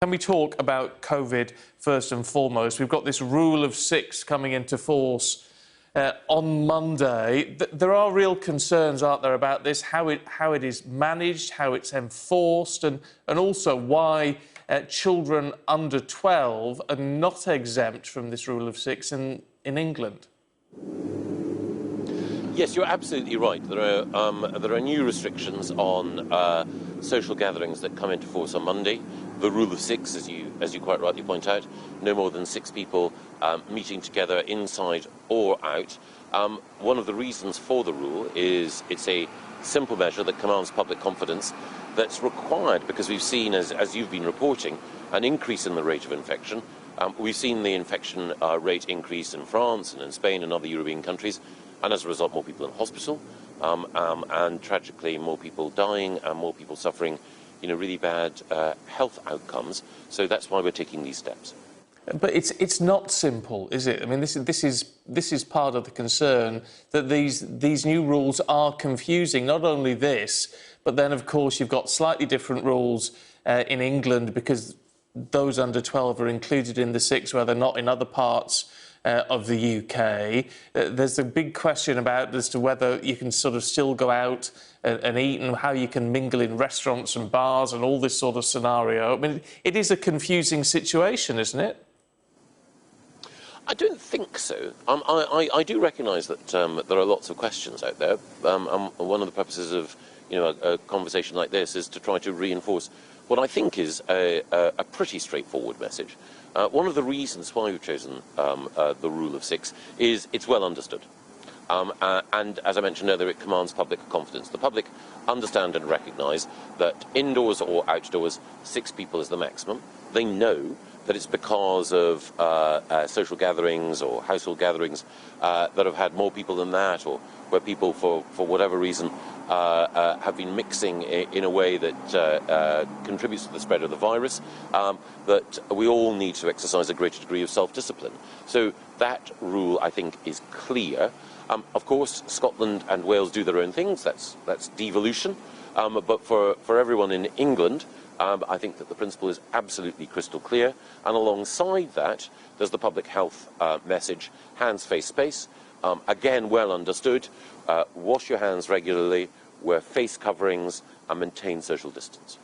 Can we talk about COVID first and foremost? We've got this rule of six coming into force on Monday. There are real concerns, aren't there, about this, how it is managed, how it's enforced, and also why children under 12 are not exempt from this rule of six in England. Yes, you're absolutely right. There are new restrictions on social gatherings that come into force on Monday. The rule of six, as you quite rightly point out, no more than 6 people meeting together inside or out. One of the reasons for the rule is it's a simple measure that commands public confidence that's required because we've seen, as you've been reporting, an increase in the rate of infection. We've seen the infection rate increase in France and in Spain and other European countries, and as a result, more people in hospital, and tragically, more people dying and more people suffering, really bad health outcomes. So that's why we're taking these steps. But it's not simple, is it? I mean, this is part of the concern that these new rules are confusing. Not only this, but then of course you've got slightly different rules in England because those under 12 are included in the six, where they're not in other parts of the UK. There's a big question about as to whether you can sort of still go out and eat and how you can mingle in restaurants and bars and all this sort of scenario. I mean, it is a confusing situation, isn't it? I don't think so. I do recognise that there are lots of questions out there. One of the purposes of a conversation like this is to try to reinforce what I think is a pretty straightforward message. One of the reasons why we've chosen the rule of six is it's well understood. And as I mentioned earlier, it commands public confidence. The public understand and recognise that indoors or outdoors, 6 people is the maximum. They know that it's because of social gatherings or household gatherings that have had more people than that, or where people, for whatever reason, have been mixing in a way that contributes to the spread of the virus, that we all need to exercise a greater degree of self-discipline. So that rule, I think, is clear. Of course, Scotland and Wales do their own things. That's devolution. But for everyone in England, I think that the principle is absolutely crystal clear. And alongside that, there's the public health message, hands, face, space. Again, well understood. Wash your hands regularly, wear face coverings, and maintain social distance.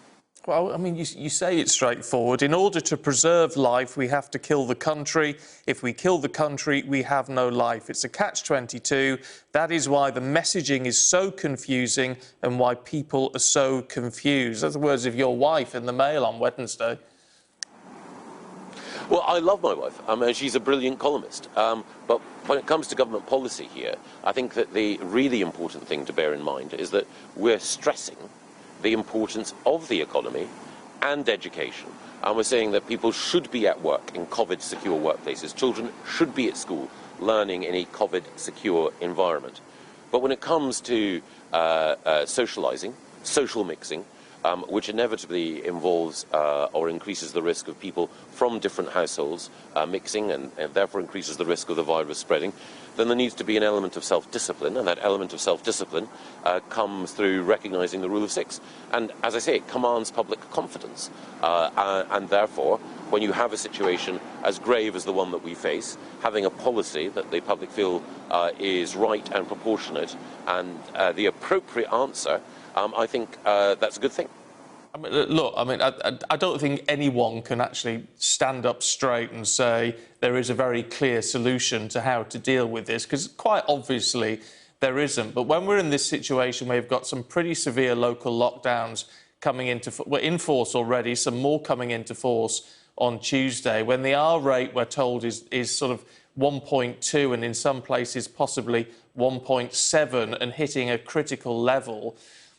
Well, I mean, you say it's straightforward. In order to preserve life, we have to kill the country. If we kill the country, we have no life. It's a catch-22. That is why the messaging is so confusing and why people are so confused. That's the words of your wife in the Mail on Wednesday. Well, I love my wife. She's a brilliant columnist. But when it comes to government policy here, I think that the really important thing to bear in mind is that we're stressing the importance of the economy and education. And we're saying that people should be at work in COVID-secure workplaces. Children should be at school learning in a COVID-secure environment. But when it comes to socialising, social mixing, which inevitably involves or increases the risk of people from different households mixing and therefore increases the risk of the virus spreading, then there needs to be an element of self-discipline, and that element of self-discipline comes through recognising the rule of six. And as I say, it commands public confidence. And therefore, when you have a situation as grave as the one that we face, having a policy that the public feel is right and proportionate and the appropriate answer, I think that's a good thing. I mean, look, I don't think anyone can actually stand up straight and say there is a very clear solution to how to deal with this, because quite obviously there isn't. But when we're in this situation where we've got some pretty severe local lockdowns coming into in force already, some more coming into force on Tuesday, when the R rate, we're told, is sort of 1.2 and in some places possibly 1.7 and hitting a critical level,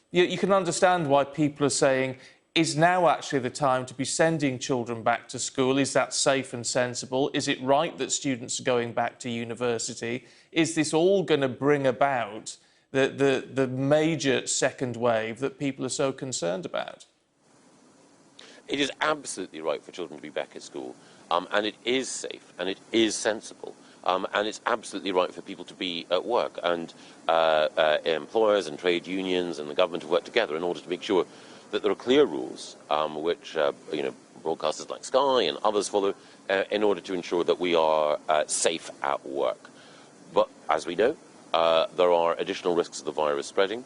you can understand why people are saying, is now actually the time to be sending children back to school? Is that safe and sensible? Is it right that students are going back to university? Is this all going to bring about the major second wave that people are so concerned about? It is absolutely right for children to be back at school, and it is safe and it is sensible. And it's absolutely right for people to be at work, and employers and trade unions and the government have worked together in order to make sure that there are clear rules which broadcasters like Sky and others follow, in order to ensure that we are safe at work. But as we know, there are additional risks of the virus spreading.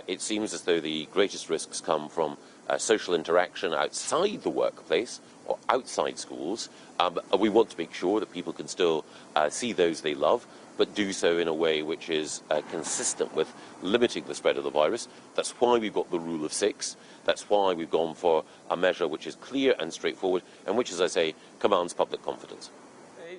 It seems as though the greatest risks come from social interaction outside the workplace or outside schools. We want to make sure that people can still see those they love, but do so in a way which is consistent with limiting the spread of the virus. That's why we've got the rule of 6. That's why we've gone for a measure which is clear and straightforward, and which, as I say, commands public confidence.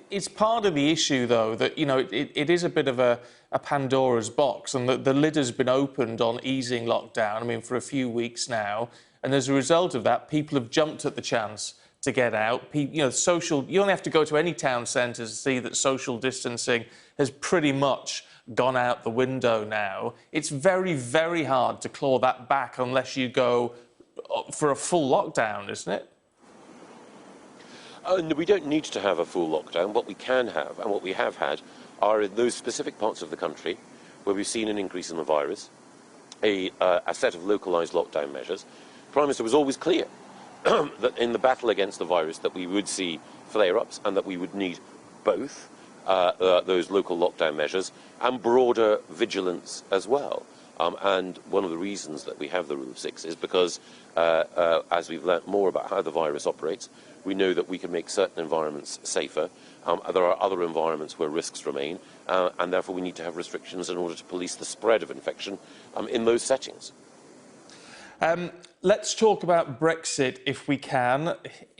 It's part of the issue, though, that, you know, it is a bit of a Pandora's box, and the lid has been opened on easing lockdown, I mean, for a few weeks now. And as a result of that, people have jumped at the chance to get out. You know, you only have to go to any town centre to see that social distancing has pretty much gone out the window now. It's very, very hard to claw that back unless you go for a full lockdown, isn't it? No, we don't need to have a full lockdown. What we can have, and what we have had, are in those specific parts of the country where we've seen an increase in the virus, a set of localised lockdown measures. The Prime Minister was always clear that in the battle against the virus that we would see flare-ups and that we would need both those local lockdown measures and broader vigilance as well. And one of the reasons that we have the rule of 6 is because, as we've learnt more about how the virus operates, we know that we can make certain environments safer. There are other environments where risks remain, and therefore we need to have restrictions in order to police the spread of infection in those settings. Let's talk about Brexit if we can.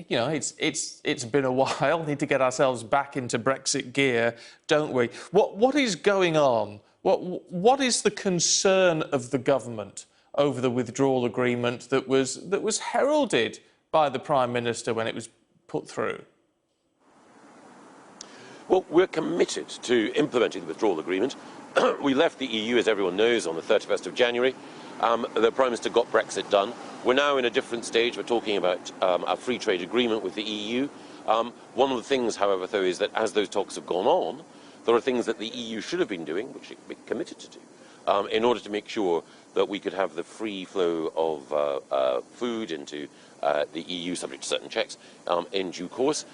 You know, it's been a while. We need to get ourselves back into Brexit gear, don't we? What is going on? What is the concern of the government over the withdrawal agreement that was heralded by the Prime Minister when it was put through? Well, we're committed to implementing the withdrawal agreement. We left the EU, as everyone knows, on the 31st of January. The Prime Minister got Brexit done. We're now in a different stage. We're talking about a free trade agreement with the EU. One of the things, however, though, is that as those talks have gone on, there are things that the EU should have been doing, which it committed to do, in order to make sure that we could have the free flow of food into the EU, subject to certain checks, in due course.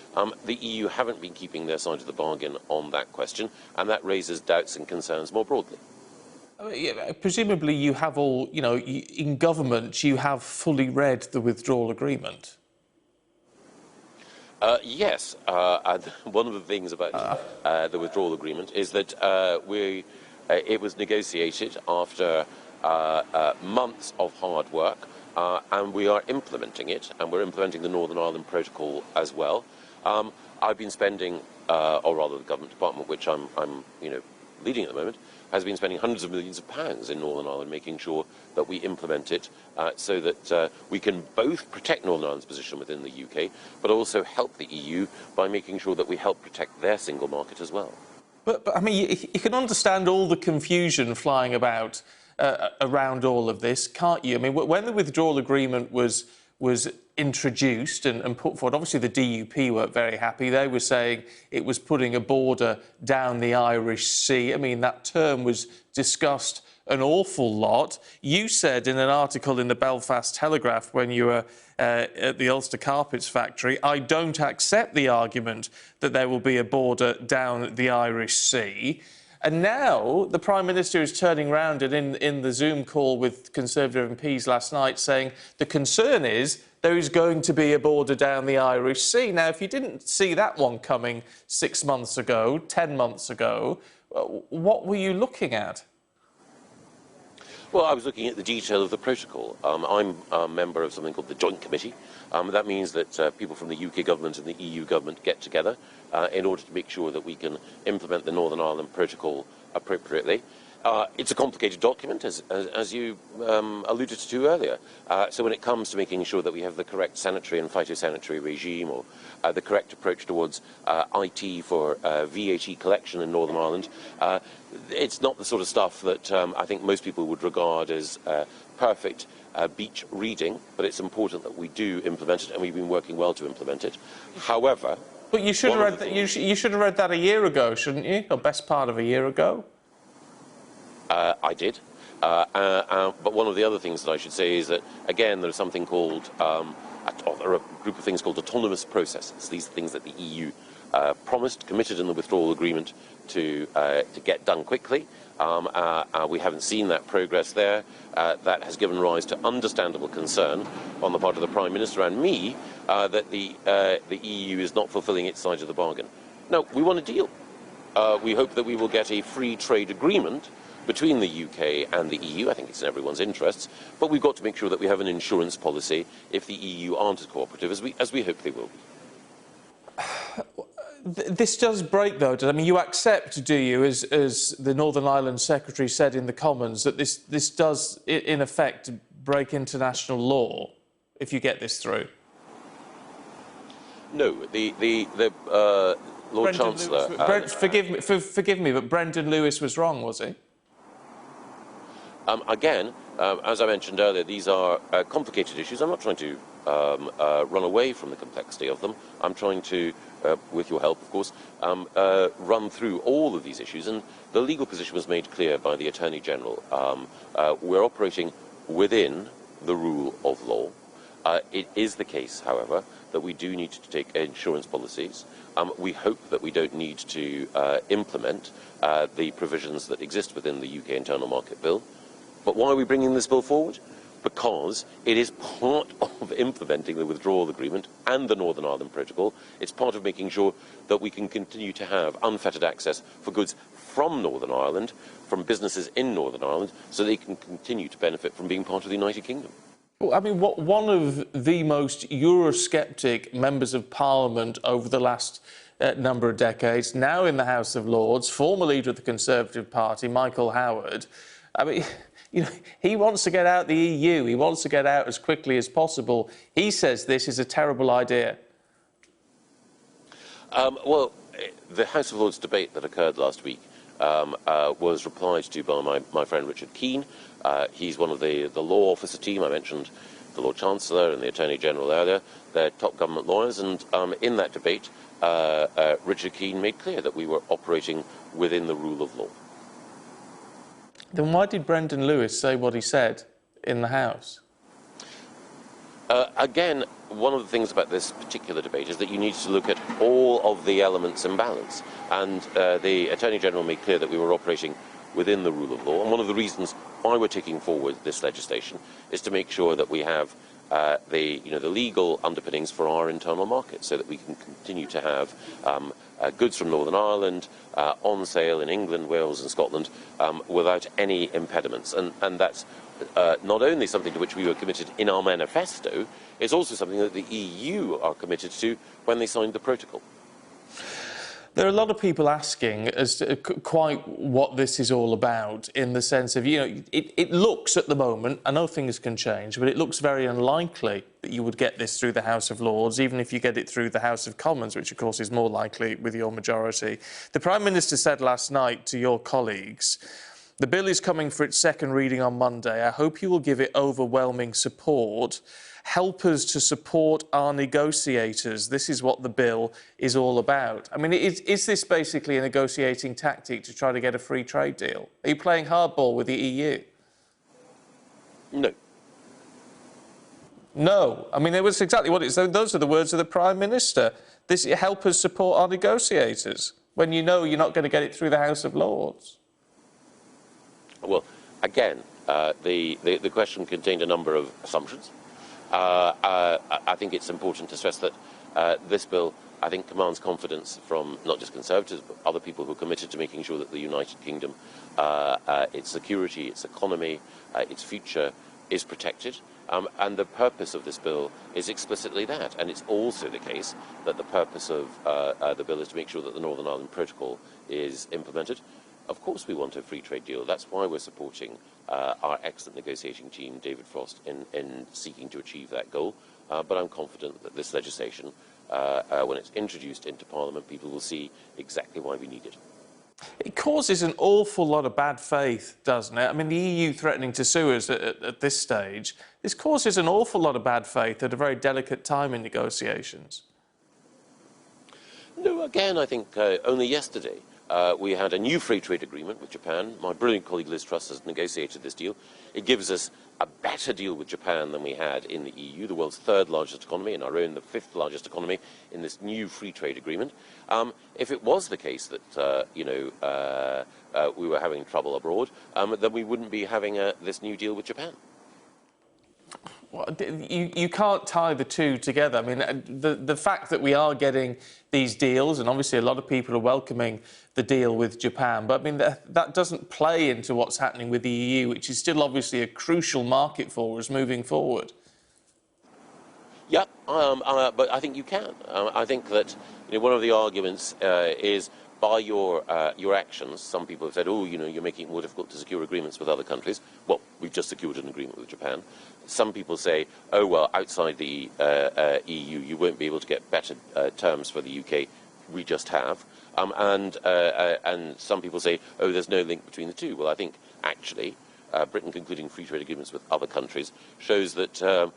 The EU haven't been keeping their side of the bargain on that question, and that raises doubts and concerns more broadly. Yeah, presumably you have all, you know, in government you have fully read the withdrawal agreement. Yes, and one of the things about the withdrawal agreement is that it was negotiated after months of hard work, and we are implementing it, and we're implementing the Northern Ireland Protocol as well. I've been spending, or rather the government department, which I'm leading at the moment, has been spending hundreds of millions of pounds in Northern Ireland making sure that we implement it so that we can both protect Northern Ireland's position within the UK, but also help the EU by making sure that we help protect their single market as well. But I mean, you can understand all the confusion flying about around all of this, can't you? I mean, when the withdrawal agreement was introduced and put forward, obviously the DUP weren't very happy. They were saying it was putting a border down the Irish Sea. I mean, that term was discussed an awful lot. You said in an article in the Belfast Telegraph when you were at the Ulster Carpets factory, I don't accept the argument that there will be a border down the Irish Sea. And now the Prime Minister is turning around and in the Zoom call with Conservative MPs last night saying the concern is there is going to be a border down the Irish Sea. Now, if you didn't see that one coming 6 months ago, 10 months ago, what were you looking at? Well, I was looking at the detail of the protocol. I'm a member of something called the Joint Committee. That means that people from the UK government and the EU government get together in order to make sure that we can implement the Northern Ireland Protocol appropriately. It's a complicated document, as you alluded to earlier. So when it comes to making sure that we have the correct sanitary and phytosanitary regime, or the correct approach towards IT for VAT collection in Northern Ireland, it's not the sort of stuff that I think most people would regard as perfect beach reading, but it's important that we do implement it, and we've been working well to implement it. However... But you should have read that, you should have read that a year ago, shouldn't you? Or best part of a year ago? I did. But one of the other things that I should say is that, again, there's something called a there are a group of things called autonomous processes. These are things that the EU promised, committed in the Withdrawal Agreement to get done quickly. We haven't seen that progress there. That has given rise to understandable concern on the part of the Prime Minister and me that the EU is not fulfilling its side of the bargain. No, we want a deal. We hope that we will get a free trade agreement between the UK and the EU. I think it's in everyone's interests, but we've got to make sure that we have an insurance policy if the EU aren't as cooperative as we hope they will be. This does break, though. I mean, you accept, do you, as the Northern Ireland Secretary said in the Commons, that this does, in effect, break international law if you get this through? No, the Lord Brendan Chancellor... Lewis, forgive me, but Brendan Lewis was wrong, was he? Again, as I mentioned earlier, these are complicated issues. I'm not trying to run away from the complexity of them. I'm trying to, with your help, of course, run through all of these issues. And the legal position was made clear by the Attorney General. We're operating within the rule of law. It is the case, however, that we do need to take insurance policies. We hope that we don't need to implement the provisions that exist within the UK Internal Market Bill. But why are we bringing this bill forward? Because it is part of implementing the Withdrawal Agreement and the Northern Ireland Protocol. It's part of making sure that we can continue to have unfettered access for goods from Northern Ireland, from businesses in Northern Ireland, so they can continue to benefit from being part of the United Kingdom. Well, I mean, one of the most Eurosceptic members of Parliament over the last number of decades, now in the House of Lords, former leader of the Conservative Party, Michael Howard, I mean, you know, he wants to get out the EU. He wants to get out as quickly as possible. He says this is a terrible idea. Well, the House of Lords debate that occurred last week was replied to by my friend Richard Keane. He's one of the law officer team. I mentioned the Lord Chancellor and the Attorney General earlier. They're top government lawyers, and in that debate, Richard Keane made clear that we were operating within the rule of law. Then why did Brendan Lewis say what he said in the House? Again, one of the things about this particular debate is that you need to look at all of the elements in balance. And the Attorney General made clear that we were operating within the rule of law. And one of the reasons why we're taking forward this legislation is to make sure that we have the legal underpinnings for our internal market, so that we can continue to have goods from Northern Ireland on sale in England, Wales and Scotland without any impediments. And that's not only something to which we were committed in our manifesto, it's also something that the EU are committed to when they signed the protocol. There are a lot of people asking as to quite what this is all about, in the sense of, you know, it looks at the moment, I know things can change, but it looks very unlikely that you would get this through the House of Lords, even if you get it through the House of Commons, which of course is more likely with your majority. The Prime Minister said last night to your colleagues, "The bill is coming for its second reading on Monday. I hope you will give it overwhelming support. Help us to support our negotiators. This is what the bill is all about." I mean, is this basically a negotiating tactic to try to get a free trade deal? Are you playing hardball with the EU? No. No. I mean, it was exactly what it is. Those are the words of the Prime Minister. This help us support our negotiators, when you know you're not going to get it through the House of Lords. Well, again, the question contained a number of assumptions. I think it's important to stress that this bill, I think, commands confidence from not just Conservatives, but other people who are committed to making sure that the United Kingdom, its security, its economy, its future is protected. And the purpose of this bill is explicitly that. And it's also the case that the purpose of the bill is to make sure that the Northern Ireland Protocol is implemented. Of course we want a free trade deal. That's why we're supporting our excellent negotiating team, David Frost, in seeking to achieve that goal. But I'm confident that this legislation, when it's introduced into Parliament, people will see exactly why we need it. It causes an awful lot of bad faith, doesn't it? I mean, the EU threatening to sue us at this stage, this causes an awful lot of bad faith at a very delicate time in negotiations. No, again, I think only yesterday we had a new free trade agreement with Japan. My brilliant colleague Liz Truss has negotiated this deal. It gives us a better deal with Japan than we had in the EU, the world's third largest economy, and our own, the fifth largest economy, in this new free trade agreement. If it was the case that we were having trouble abroad, then we wouldn't be having this new deal with Japan. Well, you can't tie the two together. I mean, the fact that we are getting these deals, and obviously a lot of people are welcoming the deal with Japan, but I mean, that doesn't play into what's happening with the EU, which is still obviously a crucial market for us moving forward. Yeah, but I think you can. I think that one of the arguments is by your actions. Some people have said, oh, you're making it more difficult to secure agreements with other countries. Well, we've just secured an agreement with Japan. Some people say, oh, well, outside the EU, you won't be able to get better terms for the UK. We just have. And some people say, oh, there's no link between the two. Well, I think, actually, Britain concluding free trade agreements with other countries shows that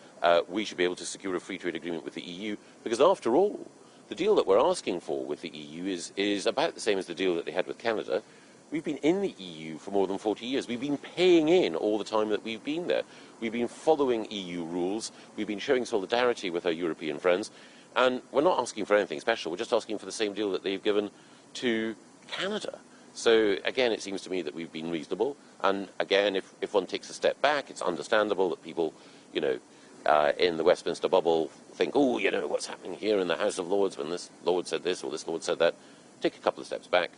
we should be able to secure a free trade agreement with the EU, because, after all, the deal that we're asking for with the EU is about the same as the deal that they had with Canada. We've been in the EU for more than 40 years. We've been paying in all the time that we've been there. We've been following EU rules. We've been showing solidarity with our European friends. And we're not asking for anything special. We're just asking for the same deal that they've given to Canada. So, again, it seems to me that we've been reasonable. And, again, if one takes a step back, it's understandable that people, in the Westminster bubble think, oh, what's happening here in the House of Lords when this Lord said this or this Lord said that. Take a couple of steps back.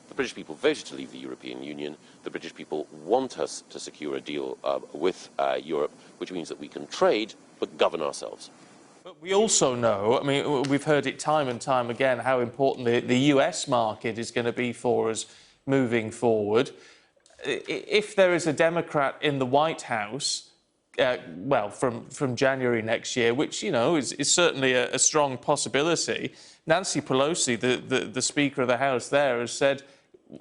The British people voted to leave the European Union. The British people want us to secure a deal with Europe, which means that we can trade but govern ourselves. But we also know, I mean, we've heard it time and time again, how important the US market is going to be for us moving forward. If there is a Democrat in the White House, from January next year, which, is certainly a strong possibility, Nancy Pelosi, the Speaker of the House there, has said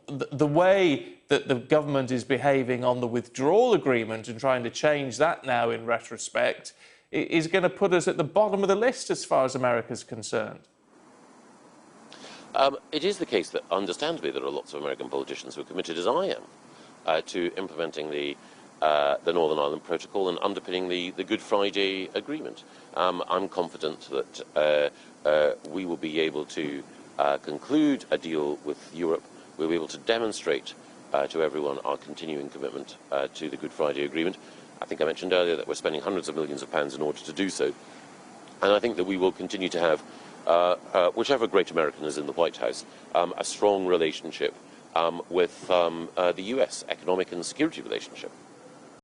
the way that the government is behaving on the withdrawal agreement and trying to change that now in retrospect is going to put us at the bottom of the list as far as America's concerned. It is the case that, understandably, there are lots of American politicians who are committed, as I am, to implementing the Northern Ireland Protocol and underpinning the Good Friday Agreement. I'm confident that we will be able to conclude a deal with Europe. We'll be able to demonstrate to everyone our continuing commitment to the Good Friday Agreement. I think I mentioned earlier that we're spending hundreds of millions of pounds in order to do so. And I think that we will continue to have, whichever great American is in the White House, a strong relationship with the US, economic and security relationship.